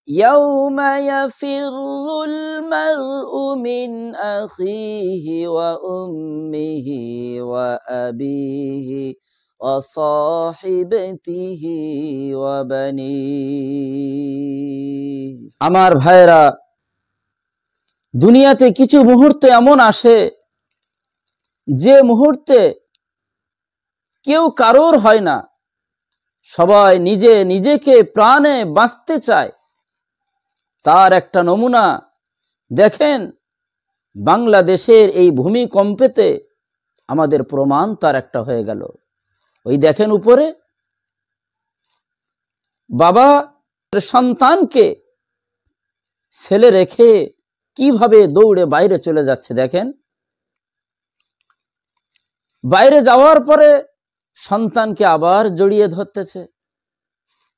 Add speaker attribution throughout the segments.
Speaker 1: ইয়াউমা ইয়াফিরুল মারউ মিন আখিহি ওয়া উম্মিহি ওয়া আবিহি ওয়া সাহিবাতিহি ওয়া বানিহি। আমার ভাইরা, দুনিয়াতে কিছু মুহূর্ত এমন আসে যে মুহূর্তে কেউ কারোর হয় না, সবাই নিজে নিজেকে প্রাণে বাঁচতে চায়। তার একটা নমুনা দেখেন, বাংলাদেশের এই ভূমিকম্পেতে আমাদের প্রমাণ তার একটা হয়ে গেল। ওই দেখেন উপরে বাবা সন্তানকে ফেলে রেখে কিভাবে দৌড়ে বাইরে চলে যাচ্ছে। দেখেন, বাইরে যাওয়ার পরে সন্তানকে আবার জড়িয়ে ধরতেছে।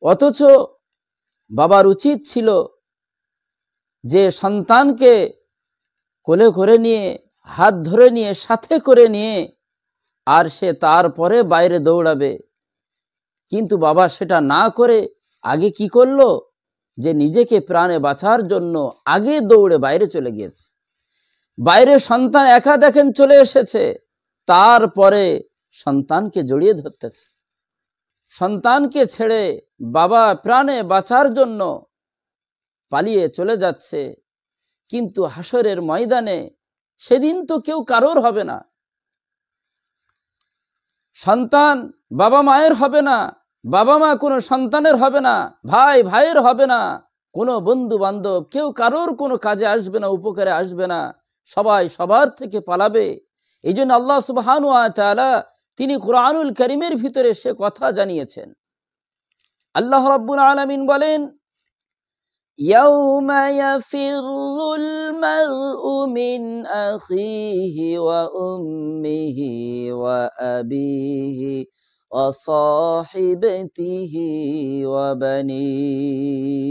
Speaker 1: অথচ বাবার উচিত ছিল যে সন্তানকে কোলে করে নিয়ে, হাত ধরে নিয়ে, সাথে করে নিয়ে আর সে তারপরে বাইরে দৌড়াবে। কিন্তু বাবা সেটা না করে আগে কি করলো, যে নিজেকে প্রাণে বাঁচার জন্য আগে দৌড়ে বাইরে চলে গিয়েছে। বাইরে সন্তান একা দেখেন চলে এসেছে, তারপরে সন্তানকে জড়িয়ে ধরতেছে। সন্তানকে ছেড়ে বাবা প্রাণে বাঁচার জন্য পালিয়ে চলে যাচ্ছে। কিন্তু হাসরের ময়দানে সেদিন তো কেউ কারোর হবে না। সন্তান বাবা মায়ের হবে না, বাবা মা কোনো সন্তানের হবে না, ভাই ভাইয়ের হবে না, কোনো বন্ধু বান্ধব কেউ কারোর কোনো কাজে আসবে না, উপকারে আসবে না। সবাই সবার থেকে পালাবে। এই জন্য আল্লাহ সুবহানাহু ওয়া তাআলা তিনি কুরআনুল কারীমের ভিতরে সে কথা জানিয়েছেন। আল্লাহ রাব্বুল আলামিন বলেন, ইয়াউমা ইয়াফিরুল মারউ মিন আখিহি ওয়া উম্মিহি ওয়া আবিহি ওয়া সাহিবাতিহি ওয়া বানিহি।